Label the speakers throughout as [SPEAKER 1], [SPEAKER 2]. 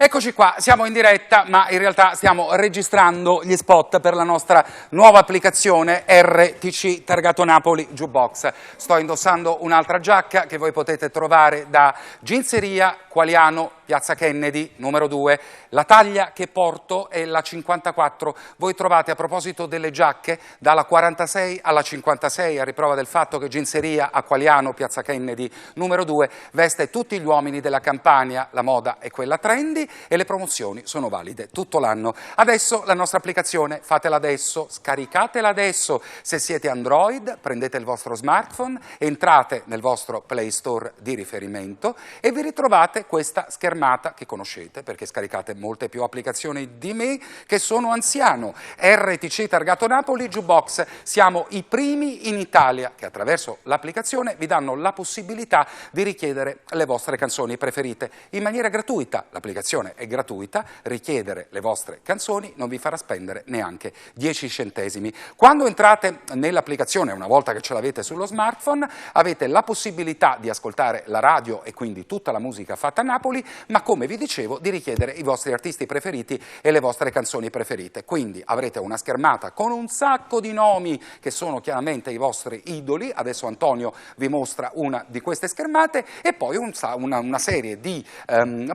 [SPEAKER 1] Eccoci qua, siamo in diretta, ma in realtà stiamo registrando gli spot per la nostra nuova applicazione RTC Targato Napoli Jukebox. Sto indossando un'altra giacca che voi potete trovare da Ginzeria Qualiano, Piazza Kennedy, numero 2. La taglia che porto è la 54. Voi trovate, a proposito delle giacche, dalla 46 alla 56, a riprova del fatto che Ginzeria a Qualiano, Piazza Kennedy, numero 2, veste tutti gli uomini della Campania. La moda è quella trendy e le promozioni sono valide tutto l'anno. Adesso la nostra applicazione, fatela adesso, scaricatela adesso. Se siete Android, prendete il vostro smartphone, entrate nel vostro Play Store di riferimento e vi ritrovate questa schermata che conoscete perché scaricate molte più applicazioni di me che sono anziano. RTC Targato Napoli Jukebox, siamo i primi in Italia che attraverso l'applicazione vi danno la possibilità di richiedere le vostre canzoni preferite in maniera gratuita. L'applicazione è gratuita, richiedere le vostre canzoni non vi farà spendere neanche 10 centesimi. Quando entrate nell'applicazione, una volta che ce l'avete sullo smartphone, avete la possibilità di ascoltare la radio e quindi tutta la musica fatta a Napoli, ma come vi dicevo di richiedere i vostri artisti preferiti e le vostre canzoni preferite. Quindi avrete una schermata con un sacco di nomi che sono chiaramente i vostri idoli. Adesso Antonio vi mostra una di queste schermate e poi una serie di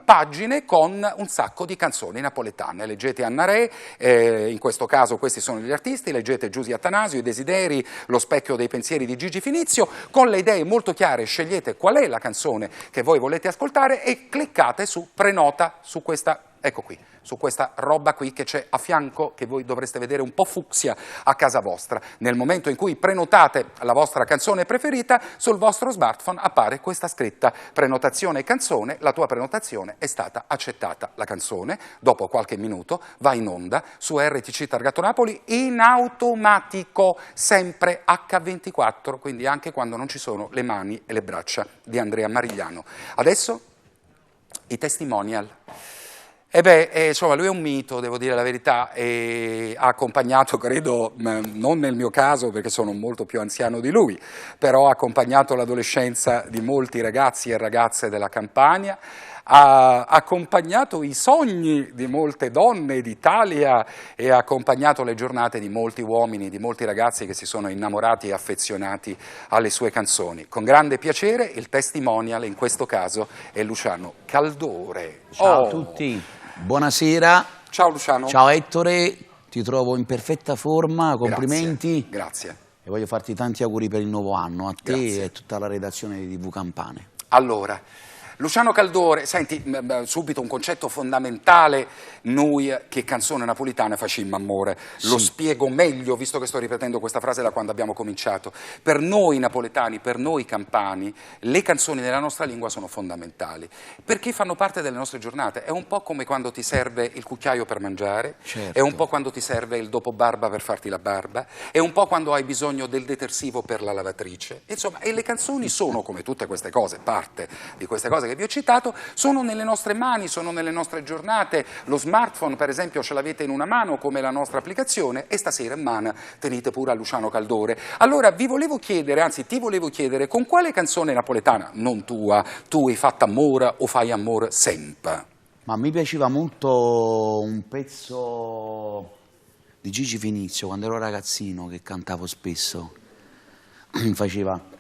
[SPEAKER 1] pagine con un sacco di canzoni napoletane. Leggete Anna Re, in questo caso questi sono gli artisti, leggete Giusy Attanasio, I Desideri, Lo specchio dei pensieri di Gigi Finizio. Con le idee molto chiare scegliete qual è la canzone che voi volete ascoltare e cliccate su Prenota, su questa, ecco qui, su questa roba qui che c'è a fianco, che voi dovreste vedere un po' fucsia a casa vostra. Nel momento in cui prenotate la vostra canzone preferita, sul vostro smartphone appare questa scritta: prenotazione canzone, la tua prenotazione è stata accettata. La canzone, dopo qualche minuto, va in onda su RTC Targato Napoli in automatico, sempre H24, quindi anche quando non ci sono le mani e le braccia di Andrea Marigliano. Adesso i testimonial. Insomma, lui è un mito, devo dire la verità, e ha accompagnato, credo, non nel mio caso perché sono molto più anziano di lui, però ha accompagnato l'adolescenza di molti ragazzi e ragazze della Campania, ha accompagnato i sogni di molte donne d'Italia e ha accompagnato le giornate di molti uomini, di molti ragazzi che si sono innamorati e affezionati alle sue canzoni. Con grande piacere il testimonial in questo caso è Luciano Caldore.
[SPEAKER 2] Ciao a tutti, buonasera.
[SPEAKER 1] Ciao Luciano.
[SPEAKER 2] Ciao Ettore, ti trovo in perfetta forma, complimenti.
[SPEAKER 1] Grazie.
[SPEAKER 2] E voglio farti tanti auguri per il nuovo anno, a te
[SPEAKER 1] Grazie.
[SPEAKER 2] e a tutta la redazione di TV Campane.
[SPEAKER 1] Allora, Luciano Caldore, senti, subito un concetto fondamentale, noi che canzone napolitana facimmo, amore, lo spiego meglio, visto che sto ripetendo questa frase da quando abbiamo cominciato. Per noi napoletani, per noi campani, le canzoni nella nostra lingua sono fondamentali, perché fanno parte delle nostre giornate. È un po' come quando ti serve il cucchiaio per mangiare,
[SPEAKER 2] Certo.
[SPEAKER 1] è un po' quando ti serve il dopo barba per farti la barba, è un po' quando hai bisogno del detersivo per la lavatrice. Insomma, e le canzoni sono, come tutte queste cose, parte di queste cose che vi ho citato, sono nelle nostre mani, sono nelle nostre giornate. Lo smartphone, per esempio, ce l'avete in una mano come la nostra applicazione e stasera in mano tenete pure a Luciano Caldore. Allora vi volevo chiedere, anzi ti volevo chiedere, con quale canzone napoletana, non tua, tu hai fatto amore o fai amore sempre?
[SPEAKER 2] Ma mi piaceva molto un pezzo di Gigi Finizio, quando ero ragazzino, che cantavo spesso. Mi faceva: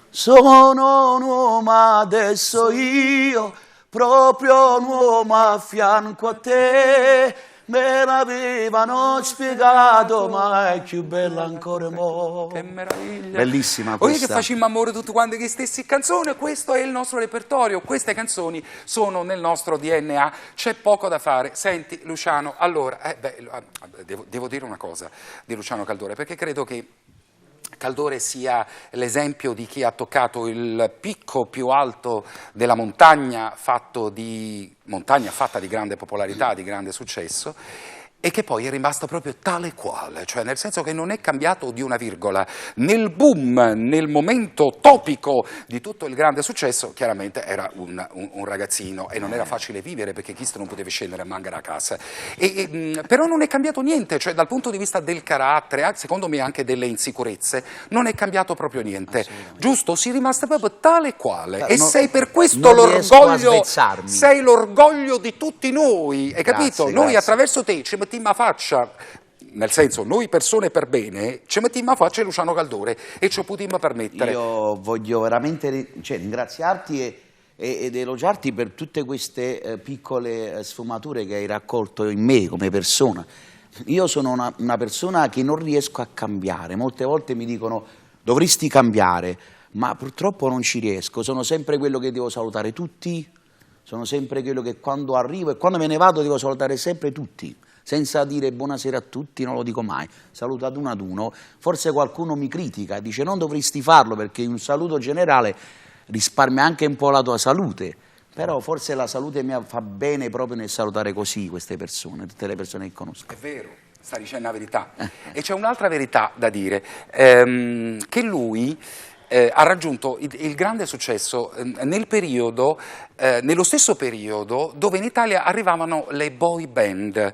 [SPEAKER 2] sono un uomo adesso io, proprio un uomo a fianco a te, me l'avevano spiegato, ma è più bella ancora mo'.
[SPEAKER 1] Che meraviglia!
[SPEAKER 2] Bellissima
[SPEAKER 1] Voi
[SPEAKER 2] questa.
[SPEAKER 1] che facciamo amore tutti quanti che stessi canzoni, questo è il nostro repertorio, queste canzoni sono nel nostro DNA, c'è poco da fare. Senti Luciano, allora, devo dire una cosa di Luciano Caldore, perché credo che Caldore sia l'esempio di chi ha toccato il picco più alto della montagna fatta di grande popolarità, di grande successo, e che poi è rimasto proprio tale quale, cioè nel senso che non è cambiato di una virgola. Nel boom, nel momento topico di tutto il grande successo, chiaramente era un ragazzino e non era facile vivere perché Chist non poteva scendere a mangiare a casa. Però non è cambiato niente, cioè dal punto di vista del carattere, secondo me anche delle insicurezze, non è cambiato proprio niente. Giusto? Si è rimasto proprio tale quale. E sei per questo l'orgoglio, sei l'orgoglio di tutti noi, hai capito? Noi attraverso te ci mettiamo a faccia, nel senso, noi persone per bene, ci mettiamo a faccia Luciano Caldore e ci potremmo permettere.
[SPEAKER 2] Io voglio veramente ringraziarti ed elogiarti per tutte queste piccole sfumature che hai raccolto in me come persona. Io sono una persona che non riesco a cambiare, molte volte mi dicono dovresti cambiare, ma purtroppo non ci riesco, sono sempre quello che devo salutare tutti, sono sempre quello che quando arrivo e quando me ne vado devo salutare sempre tutti. Senza dire buonasera a tutti, non lo dico mai, saluto ad uno, forse qualcuno mi critica, dice non dovresti farlo perché un saluto generale risparmia anche un po' la tua salute, però forse la salute mi fa bene proprio nel salutare così queste persone, tutte le persone che conosco.
[SPEAKER 1] È vero, sta dicendo la verità. E c'è un'altra verità da dire, che lui ha raggiunto il grande successo nel periodo, nello stesso periodo dove in Italia arrivavano le boy band,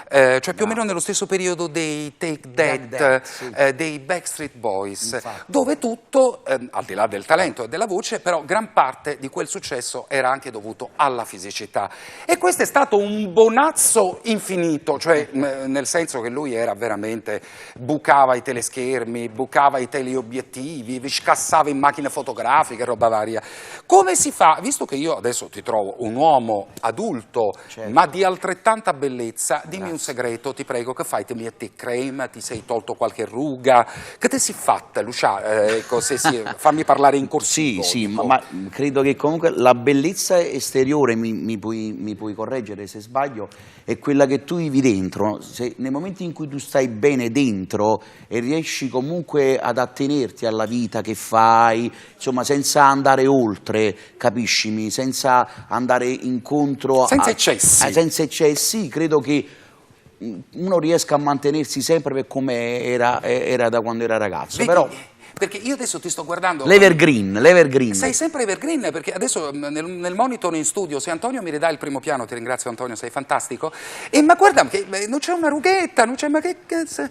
[SPEAKER 1] cioè più o meno nello stesso periodo dei Take That,
[SPEAKER 2] sì.
[SPEAKER 1] dei Backstreet Boys,
[SPEAKER 2] Infatti.
[SPEAKER 1] dove tutto, al di là del talento e della voce, però gran parte di quel successo era anche dovuto alla fisicità. E questo è stato un bonazzo infinito, cioè nel senso che lui era veramente, bucava i teleschermi, bucava i teleobiettivi, scassava in macchine fotografiche, roba varia. Come si fa, visto che io adesso ti trovo un uomo adulto,
[SPEAKER 2] certo,
[SPEAKER 1] ma di altrettanta bellezza, dimmi un segreto, ti prego, che fai? Ti metti crema, ti sei tolto qualche ruga? Che ti si fatta, Lucia? Ecco, fammi parlare in corsivo.
[SPEAKER 2] Sì,
[SPEAKER 1] dico.
[SPEAKER 2] ma credo che comunque la bellezza esteriore, mi puoi correggere se sbaglio, è quella che tu vivi dentro. Nel momento in cui tu stai bene dentro e riesci comunque ad attenerti alla vita che fai, insomma senza andare oltre, capiscimi, senza andare incontro
[SPEAKER 1] Senza eccessi.
[SPEAKER 2] senza eccessi, credo che uno riesca a mantenersi sempre per come era da quando era ragazzo.
[SPEAKER 1] Vedi,
[SPEAKER 2] Però
[SPEAKER 1] perché io adesso ti sto guardando.
[SPEAKER 2] L'evergreen.
[SPEAKER 1] Sei sempre evergreen, perché adesso nel monitor in studio, se Antonio mi ridà il primo piano, ti ringrazio Antonio, sei fantastico, ma guarda che non c'è una rughetta, non c'è, ma che cazzo.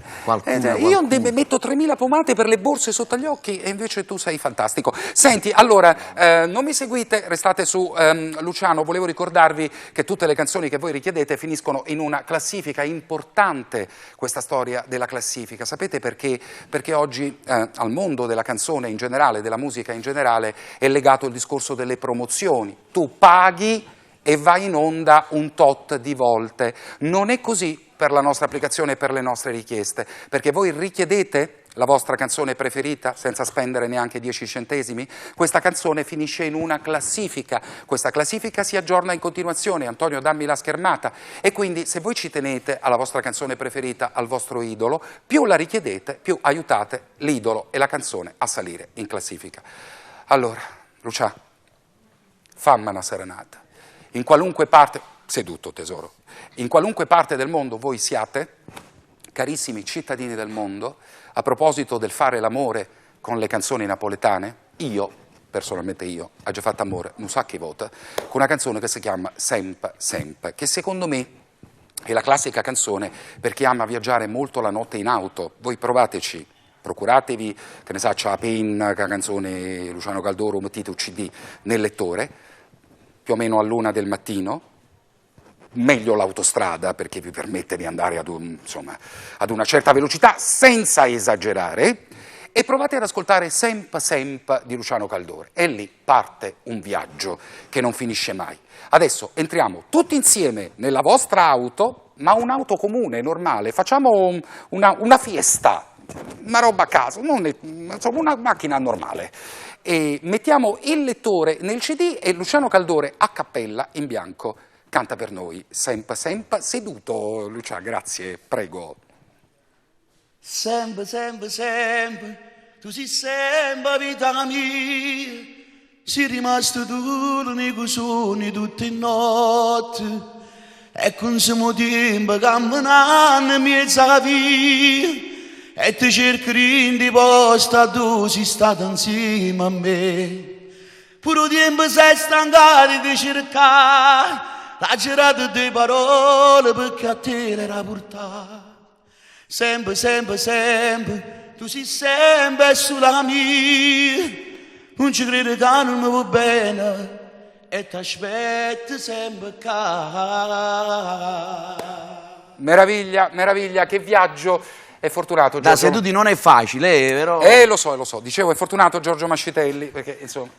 [SPEAKER 1] Io metto 3000 pomate per le borse sotto gli occhi e invece tu sei fantastico. Senti, allora, non mi seguite, restate su Luciano, volevo ricordarvi che tutte le canzoni che voi richiedete finiscono in una classifica importante, questa storia della classifica. Sapete perché? Perché oggi al mondo della canzone in generale, della musica in generale, è legato il discorso delle promozioni. Tu paghi e vai in onda un tot di volte. Non è così per la nostra applicazione e per le nostre richieste, perché voi richiedete la vostra canzone preferita senza spendere neanche 10 centesimi, questa canzone finisce in una classifica, questa classifica si aggiorna in continuazione, Antonio dammi la schermata, e quindi se voi ci tenete alla vostra canzone preferita, al vostro idolo, più la richiedete, più aiutate l'idolo e la canzone a salire in classifica. Allora, Lucia, fammi una serenata, in qualunque parte, seduto tesoro, in qualunque parte del mondo voi siate, carissimi cittadini del mondo, a proposito del fare l'amore con le canzoni napoletane, io, personalmente io, ho già fatto amore un sacco di volte, con una canzone che si chiama Semp Semp, che secondo me è la classica canzone per chi ama viaggiare molto la notte in auto. Voi provateci, procuratevi, che ne sa, c'è la penna, la canzone Luciano Caldoro, mettete un CD nel lettore, più o meno all'1 del mattino, meglio l'autostrada perché vi permette di andare ad una certa velocità senza esagerare, e provate ad ascoltare Semp Semp di Luciano Caldore e lì parte un viaggio che non finisce mai. Adesso entriamo tutti insieme nella vostra auto, ma un'auto comune, normale, facciamo una fiesta, una roba a caso, insomma una macchina normale, e mettiamo il lettore nel CD e Luciano Caldore a cappella in bianco canta per noi Semp Semp, seduto. Lucia, grazie, prego.
[SPEAKER 2] Sempre, sempre, sempre, tu sei sempre vita mia, sei rimasto tu nei sogni tutte le notti, e con siamo tempo camminando mezzo a via e ti cerchi di posta tu sei stato insieme a me. Pure tempo sei stancato di cercare la girata di parole perché a te l'era portata. Sempre, sempre, sempre, tu sei sempre sulla mia. Non ci credo che non mi va bene e ti aspetto sempre qua.
[SPEAKER 1] Meraviglia, meraviglia, che viaggio. È fortunato
[SPEAKER 2] Da
[SPEAKER 1] Giorgio.
[SPEAKER 2] seduti non è facile, però.
[SPEAKER 1] Lo so. Dicevo, è fortunato Giorgio Mascitelli, perché insomma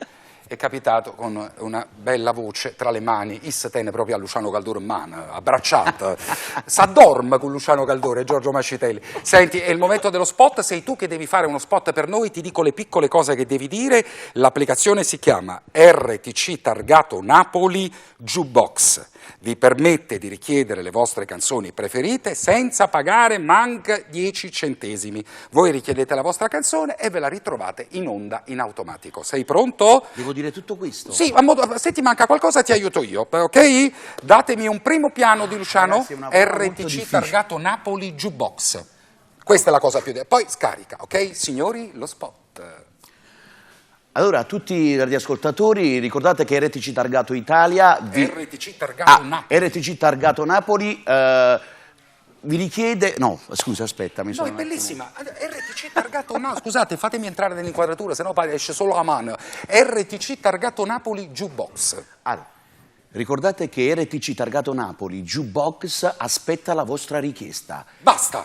[SPEAKER 1] è capitato con una bella voce tra le mani, is tenne proprio a Luciano Caldore in mano, abbracciato, s'addorma con Luciano Caldore, Giorgio Mascitelli. Senti, è il momento dello spot, sei tu che devi fare uno spot per noi, ti dico le piccole cose che devi dire, l'applicazione si chiama RTC Targato Napoli Jukebox. Vi permette di richiedere le vostre canzoni preferite senza pagare manca 10 centesimi. Voi richiedete la vostra canzone e ve la ritrovate in onda in automatico. Sei pronto?
[SPEAKER 2] Devo dire tutto questo?
[SPEAKER 1] Sì, se ti manca qualcosa ti aiuto io, ok? Datemi un primo piano di Luciano,
[SPEAKER 2] Ragazzi, è una parola molto
[SPEAKER 1] RTC
[SPEAKER 2] difficile.
[SPEAKER 1] Targato Napoli Jukebox. Questa è la cosa più... Poi scarica, ok? Signori, lo spot.
[SPEAKER 2] Allora, a tutti i radioascoltatori, ricordate che RTC Targato Italia...
[SPEAKER 1] RTC Targato Napoli.
[SPEAKER 2] RTC Targato Napoli vi richiede... No, scusa, aspetta, mi
[SPEAKER 1] No,
[SPEAKER 2] sono...
[SPEAKER 1] è
[SPEAKER 2] un attimo-
[SPEAKER 1] bellissima. RTC Targato Napoli. Scusate, fatemi entrare nell'inquadratura, sennò poi esce solo la mano. RTC Targato Napoli Jukebox.
[SPEAKER 2] Allora, ricordate che RTC Targato Napoli Jukebox aspetta la vostra richiesta.
[SPEAKER 1] Basta.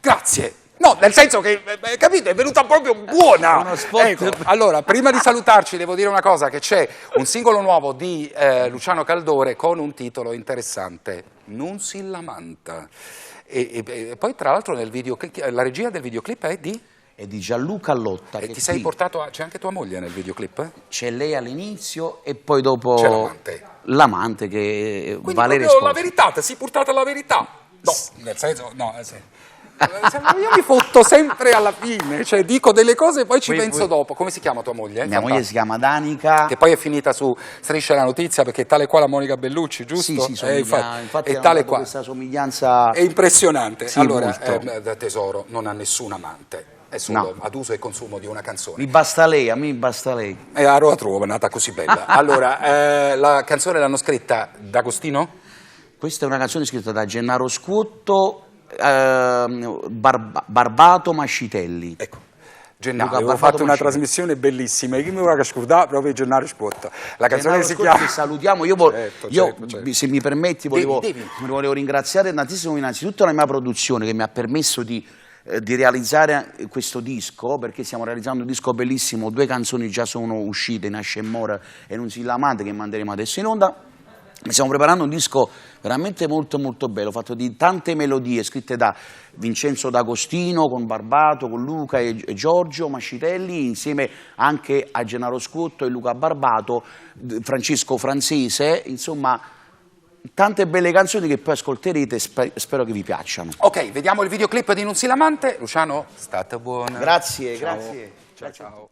[SPEAKER 1] Grazie. No, nel senso che, capite, è venuta proprio buona.
[SPEAKER 2] Uno spot.
[SPEAKER 1] Ecco, allora, prima di salutarci devo dire una cosa, che c'è un singolo nuovo di Luciano Caldore con un titolo interessante, Non si lamenta. E poi tra l'altro nel la regia del videoclip è di...
[SPEAKER 2] È di Gianluca Lotta.
[SPEAKER 1] E
[SPEAKER 2] che
[SPEAKER 1] ti sei
[SPEAKER 2] qui
[SPEAKER 1] portato c'è anche tua moglie nel videoclip?
[SPEAKER 2] c'è lei all'inizio e poi dopo...
[SPEAKER 1] C'è l'amante.
[SPEAKER 2] L'amante che
[SPEAKER 1] Quindi
[SPEAKER 2] Valeria
[SPEAKER 1] proprio la
[SPEAKER 2] Sposi.
[SPEAKER 1] verità, ti sei portata la verità. No, nel senso, no, sì. Io mi fotto sempre alla fine, cioè dico delle cose e poi ci penso dopo. Come si chiama tua moglie?
[SPEAKER 2] Mia moglie si chiama Danica.
[SPEAKER 1] Che poi è finita su Striscia la Notizia perché è tale qua la Monica Bellucci, giusto?
[SPEAKER 2] Sì, somiglia, infatti
[SPEAKER 1] è
[SPEAKER 2] hanno
[SPEAKER 1] tale
[SPEAKER 2] dato
[SPEAKER 1] qua.
[SPEAKER 2] questa somiglianza.
[SPEAKER 1] È impressionante.
[SPEAKER 2] Sì,
[SPEAKER 1] allora,
[SPEAKER 2] molto.
[SPEAKER 1] tesoro, non ha nessun amante, è solo ad uso e consumo di una canzone.
[SPEAKER 2] Mi basta lei, a me basta lei.
[SPEAKER 1] E a Roma Trovo, è nata così bella. Allora, la canzone l'hanno scritta D'Agostino?
[SPEAKER 2] Questa è una canzone scritta da Gennaro Scuotto, Barbato Mascitelli.
[SPEAKER 1] Ecco. Gennaro,
[SPEAKER 2] Luca
[SPEAKER 1] avevo
[SPEAKER 2] Barbato
[SPEAKER 1] fatto una
[SPEAKER 2] Mascitelli.
[SPEAKER 1] trasmissione bellissima, io mi vorrei scordare proprio Gennaro Scuotto. La canzone
[SPEAKER 2] Gennaro
[SPEAKER 1] si
[SPEAKER 2] Scuotto,
[SPEAKER 1] chiama...
[SPEAKER 2] ti salutiamo. Io,
[SPEAKER 1] Certo.
[SPEAKER 2] se mi permetti,
[SPEAKER 1] Devi.
[SPEAKER 2] volevo ringraziare tantissimo innanzitutto la mia produzione che mi ha permesso di realizzare questo disco, perché stiamo realizzando un disco bellissimo, 2 canzoni già sono uscite, Nasce e Mora e Non si lamante, che manderemo adesso in onda. Stiamo preparando un disco veramente molto molto bello, fatto di tante melodie scritte da Vincenzo D'Agostino, con Barbato, con Luca e Giorgio Mascitelli, insieme anche a Gennaro Scuotto e Luca Barbato, Francesco Francese, insomma tante belle canzoni che poi ascolterete e spero che vi piacciono.
[SPEAKER 1] Ok, vediamo il videoclip di Non si lamante. Luciano, state buona.
[SPEAKER 2] Grazie,
[SPEAKER 1] Ciao.
[SPEAKER 2] grazie.
[SPEAKER 1] Ciao, ciao.